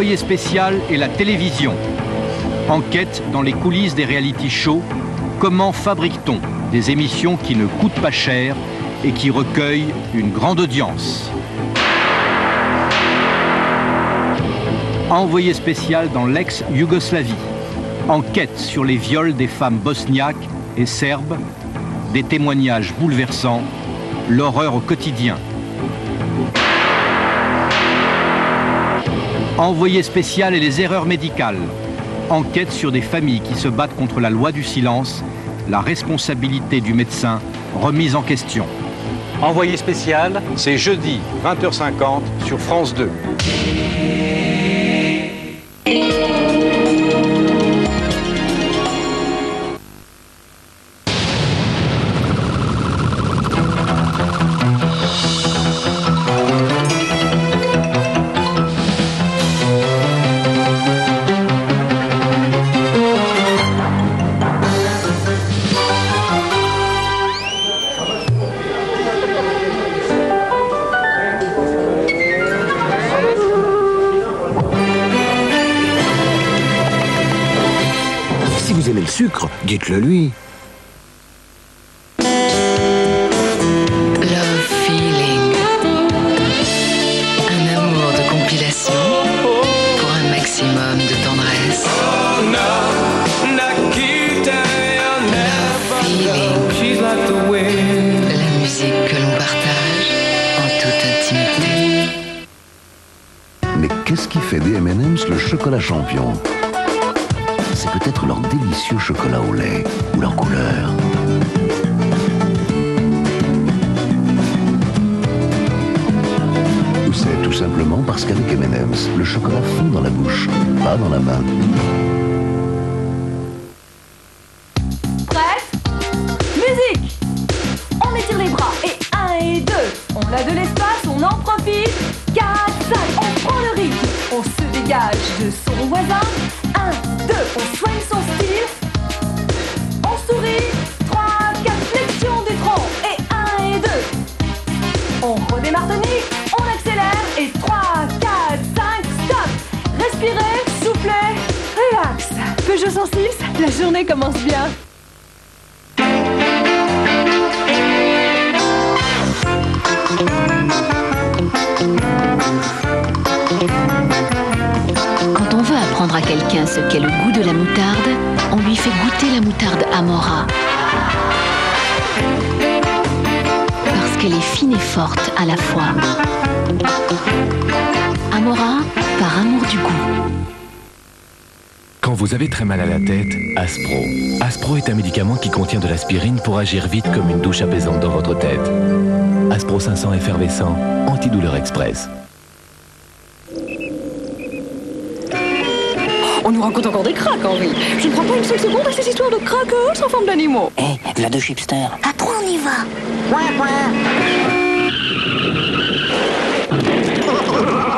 Envoyé spécial et la télévision. Enquête dans les coulisses des reality shows. Comment fabrique-t-on des émissions qui ne coûtent pas cher et qui recueillent une grande audience? Envoyé spécial dans l'ex-Yougoslavie. Enquête sur les viols des femmes bosniaques et serbes. Des témoignages bouleversants. L'horreur au quotidien. Envoyé spécial et les erreurs médicales. Enquête sur des familles qui se battent contre la loi du silence. La responsabilité du médecin remise en question. Envoyé spécial, c'est jeudi 20h50 sur France 2. Sucre, dites-le lui. Love Feeling. Un amour de compilation pour un maximum de tendresse. Love Feeling. La musique que l'on partage en toute intimité. Mais qu'est-ce qui fait des M&M's le chocolat champion? C'est peut-être leur délicieux chocolat au lait ou leur couleur. Ou c'est tout simplement parce qu'avec M&M's, le chocolat fond dans la bouche, pas dans la main. Prête? Musique! On étire les bras et 1 et 2. On a de l'espace, on en profite. 4, 5, on prend le rythme. On se dégage de son voisin. 1, 2, on soigne son style. On sourit. 3, 4, flexion du tronc. Et 1 et 2. On redémarre tonique, on accélère. Et 3, 4, 5, stop. Respirez, soufflez, relax. Peugeot 106, la journée commence bien. Quand on veut apprendre à quelqu'un ce qu'est le goût de la moutarde, on lui fait goûter la moutarde Amora. Parce qu'elle est fine et forte à la fois. Amora, par amour du goût. Quand vous avez très mal à la tête, Aspro. Aspro est un médicament qui contient de l'aspirine pour agir vite comme une douche apaisante dans votre tête. Aspro 500 effervescent, antidouleur express. On nous raconte encore des cracks, Henri. Je ne crois pas une seule seconde à ces histoires de crackers en forme d'animaux. V'là deux chipsters. À 3, on y va.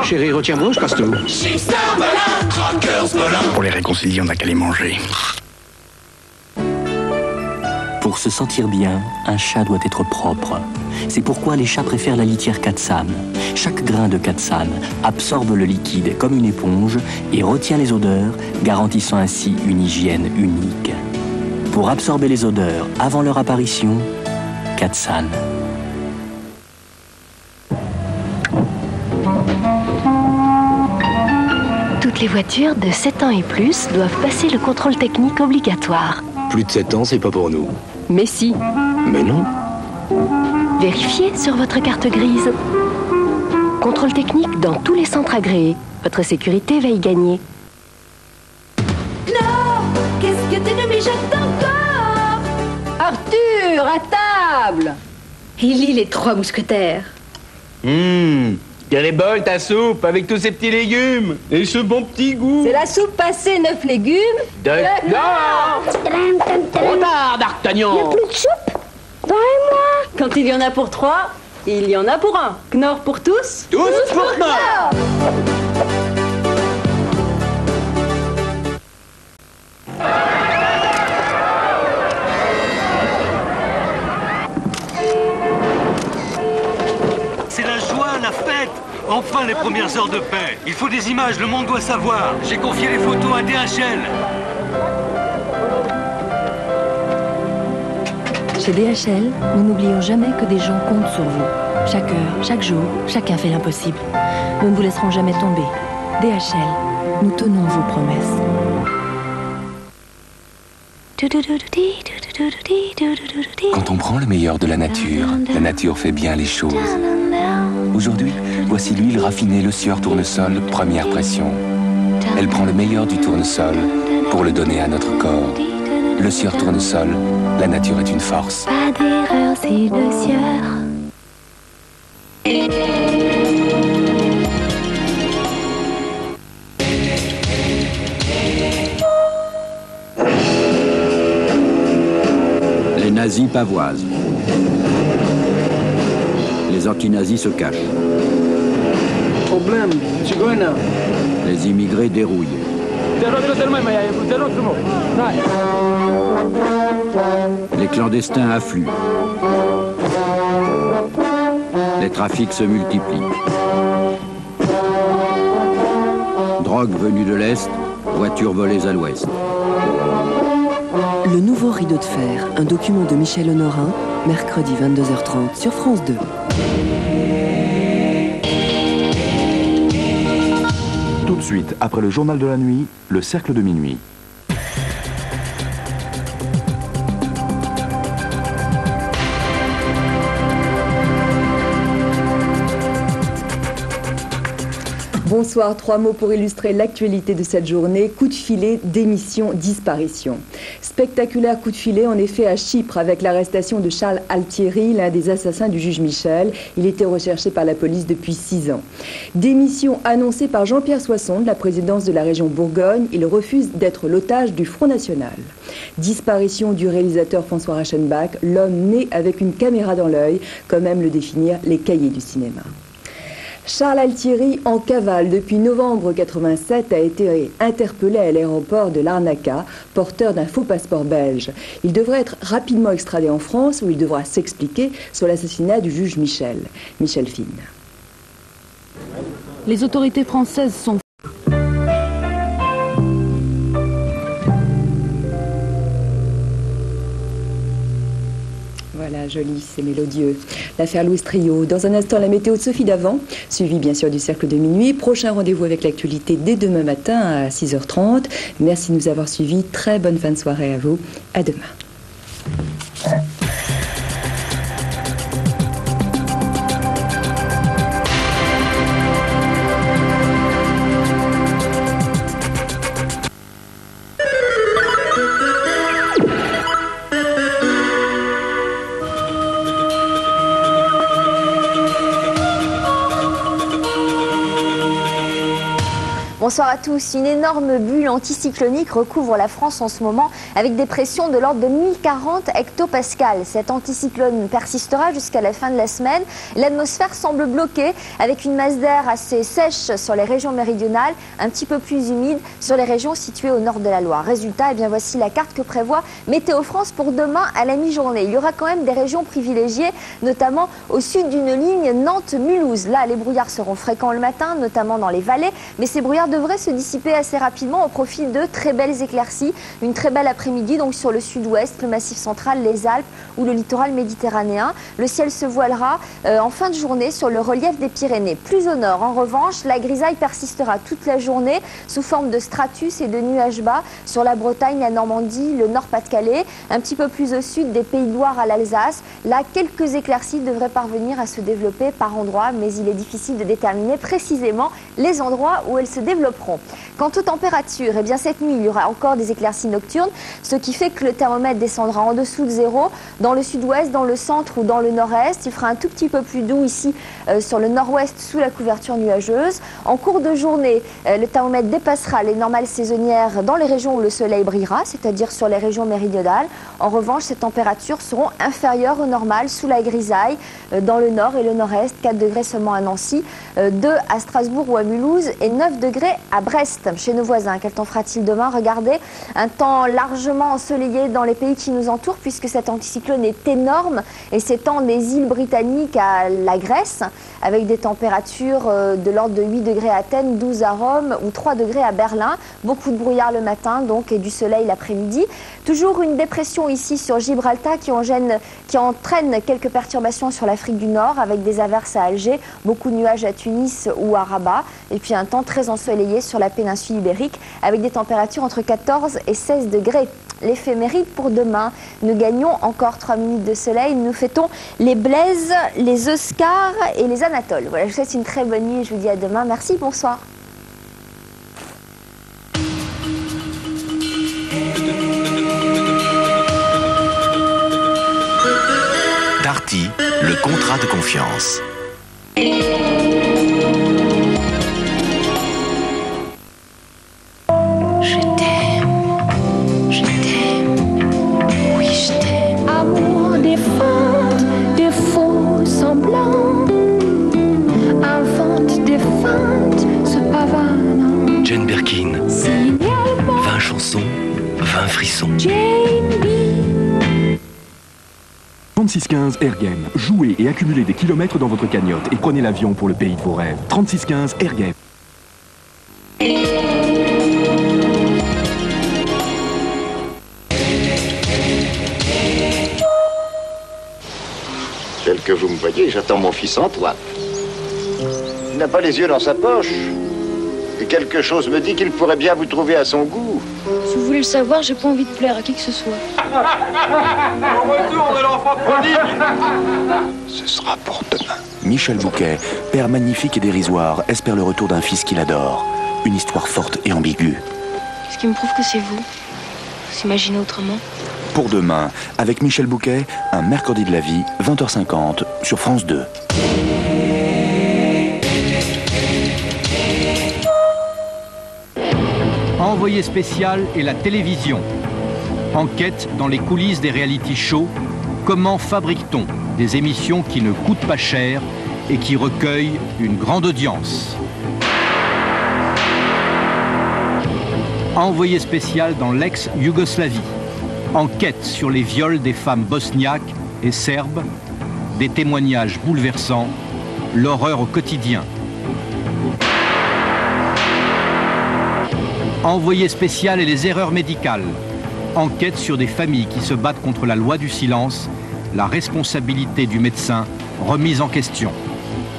Chérie, retiens-moi, je passe tout. Pour les réconcilier, on n'a qu'à les manger. Pour se sentir bien, un chat doit être propre. C'est pourquoi les chats préfèrent la litière Catsan. Chaque grain de Catsan absorbe le liquide comme une éponge et retient les odeurs, garantissant ainsi une hygiène unique. Pour absorber les odeurs avant leur apparition, Catsan. Toutes les voitures de 7 ans et plus doivent passer le contrôle technique obligatoire. Plus de 7 ans, c'est pas pour nous. Mais si. Mais non. Vérifiez sur votre carte grise. Contrôle technique dans tous les centres agréés. Votre sécurité va y gagner. Non! Qu'est-ce que tu nous mijotes encore? Arthur, à table! Il lit les 3 mousquetaires. Quelle est bonne ta soupe avec tous ces petits légumes et ce bon petit goût. C'est la soupe passée 9 légumes. Non! Trop tard, d'Artagnan. Il n'y a plus de soupe? Moi. Quand il y en a pour 3, il y en a pour 1. Knorr pour tous? Tous pour Knorr. C'est la joie, la fête. Enfin les premières heures de paix. Il faut des images, le monde doit savoir. J'ai confié les photos à DHL. Chez DHL, nous n'oublions jamais que des gens comptent sur vous. Chaque heure, chaque jour, chacun fait l'impossible. Nous ne vous laisserons jamais tomber. DHL, nous tenons vos promesses. Quand on prend le meilleur de la nature fait bien les choses. Aujourd'hui, voici l'huile raffinée Le Sieur Tournesol, première pression. Elle prend le meilleur du tournesol pour le donner à notre corps. Le Sieur Tournesol, la nature est une force. Pas d'erreur, c'est Le Sieur. Les nazis pavoisent. Les anti-nazis se cachent. Problème, Chigoena. Les immigrés dérouillent. Les clandestins affluent. Les trafics se multiplient. Drogue venue de l'Est, voitures volées à l'Ouest. Le nouveau rideau de fer, un document de Michel Honorin, mercredi 22h30 sur France 2. Tout de suite, après le journal de la nuit, le cercle de minuit. Bonsoir, 3 mots pour illustrer l'actualité de cette journée. Coup de filet, démission, disparition. Spectaculaire coup de filet en effet à Chypre avec l'arrestation de Charles Altieri, l'un des assassins du juge Michel. Il était recherché par la police depuis 6 ans. Démission annoncée par Jean-Pierre Soisson de la présidence de la région Bourgogne. Il refuse d'être l'otage du Front National. Disparition du réalisateur François Reichenbach, l'homme né avec une caméra dans l'œil, comme aiment le définir les cahiers du cinéma. Charles Altieri, en cavale depuis novembre 87, a été interpellé à l'aéroport de Larnaca, porteur d'un faux passeport belge. Il devrait être rapidement extradé en France où il devra s'expliquer sur l'assassinat du juge Michel. Michel Fine. Les autorités françaises sont... Voilà, joli, c'est mélodieux. L'affaire Louis Trio. Dans un instant, la météo de Sophie Davant, suivie bien sûr du cercle de minuit. Prochain rendez-vous avec l'actualité dès demain matin à 6h30. Merci de nous avoir suivis. Très bonne fin de soirée à vous. À demain. Bonsoir à tous. Une énorme bulle anticyclonique recouvre la France en ce moment avec des pressions de l'ordre de 1040 hectopascales. Cet anticyclone persistera jusqu'à la fin de la semaine. L'atmosphère semble bloquée avec une masse d'air assez sèche sur les régions méridionales, un petit peu plus humide sur les régions situées au nord de la Loire. Résultat, eh bien voici la carte que prévoit Météo France pour demain à la mi-journée. Il y aura quand même des régions privilégiées, notamment au sud d'une ligne Nantes-Mulhouse. Là, les brouillards seront fréquents le matin, notamment dans les vallées, mais ces brouillards devrait se dissiper assez rapidement au profit de très belles éclaircies. Une très belle après-midi donc sur le sud-ouest, le Massif central, les Alpes ou le littoral méditerranéen. Le ciel se voilera en fin de journée sur le relief des Pyrénées. Plus au nord, en revanche, la grisaille persistera toute la journée sous forme de stratus et de nuages bas sur la Bretagne, la Normandie, le Nord-Pas-de-Calais. Un petit peu plus au sud, des Pays de Loire à l'Alsace. Là, quelques éclaircies devraient parvenir à se développer par endroits, mais il est difficile de déterminer précisément les endroits où elles se développeront. Quant aux températures, eh bien cette nuit, il y aura encore des éclaircies nocturnes, ce qui fait que le thermomètre descendra en dessous de 0 dans le sud-ouest, dans le centre ou dans le nord-est. Il fera un tout petit peu plus doux ici sur le nord-ouest sous la couverture nuageuse. En cours de journée, le thermomètre dépassera les normales saisonnières dans les régions où le soleil brillera, c'est-à-dire sur les régions méridionales. En revanche, ces températures seront inférieures aux normales sous la grisaille dans le nord et le nord-est. 4 degrés seulement à Nancy, 2 à Strasbourg ou à Mulhouse et 9 degrés à Brest, chez nos voisins. Quel temps fera-t-il demain? Regardez, un temps largement ensoleillé dans les pays qui nous entourent puisque cet anticyclone est énorme et s'étend des îles britanniques à la Grèce avec des températures de l'ordre de 8 degrés à Athènes, 12 à Rome ou 3 degrés à Berlin. Beaucoup de brouillard le matin donc et du soleil l'après-midi. Toujours une dépression ici sur Gibraltar qui entraîne quelques perturbations sur l'Afrique du Nord avec des averses à Alger, beaucoup de nuages à Tunis ou à Rabat et puis un temps très ensoleillé sur la péninsule ibérique avec des températures entre 14 et 16 degrés. L'éphéméride pour demain, nous gagnons encore 3 minutes de soleil, nous fêtons les Blaise, les Oscars et les Anatoles. Voilà, je vous souhaite une très bonne nuit et je vous dis à demain. Merci, bonsoir. Darty, le contrat de confiance. Jane Birkin, 20 chansons, 20 frissons. 3615 Air Game. Jouez et accumulez des kilomètres dans votre cagnotte et prenez l'avion pour le pays de vos rêves. 3615 Air Game. Tel que vous me voyez, j'attends mon fils Antoine. Il n'a pas les yeux dans sa poche. Et quelque chose me dit qu'il pourrait bien vous trouver à son goût. Si vous voulez le savoir, j'ai pas envie de plaire à qui que ce soit. Au retour de l'enfant prodigue. Ce sera pour demain. Michel Bouquet, père magnifique et dérisoire, espère le retour d'un fils qu'il adore. Une histoire forte et ambiguë. Qu'est-ce qui me prouve que c'est vous? S'imaginer autrement. Pour demain, avec Michel Bouquet, un mercredi de la vie, 20h50, sur France 2. Envoyé spécial et la télévision. Enquête dans les coulisses des reality shows. Comment fabrique-t-on des émissions qui ne coûtent pas cher et qui recueillent une grande audience? Envoyé spécial dans l'ex-Yougoslavie. Enquête sur les viols des femmes bosniaques et serbes. Des témoignages bouleversants. L'horreur au quotidien. Envoyé spécial et les erreurs médicales. Enquête sur des familles qui se battent contre la loi du silence, la responsabilité du médecin remise en question.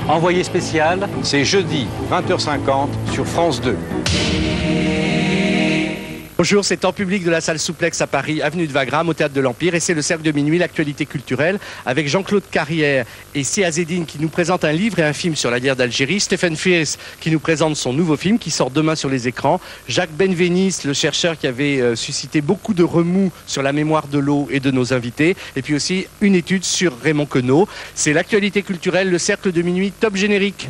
Envoyé spécial, c'est jeudi 20h50 sur France 2. Bonjour, c'est Temps public de la salle Souplex à Paris, avenue de Wagram, au Théâtre de l'Empire. Et c'est le Cercle de Minuit, l'actualité culturelle, avec Jean-Claude Carrière et Sia Zedine qui nous présente un livre et un film sur la guerre d'Algérie. Stéphane Fierce qui nous présente son nouveau film qui sort demain sur les écrans. Jacques Benveniste, le chercheur qui avait suscité beaucoup de remous sur la mémoire de l'eau et de nos invités. Et puis aussi une étude sur Raymond Queneau. C'est l'actualité culturelle, le Cercle de Minuit, top générique.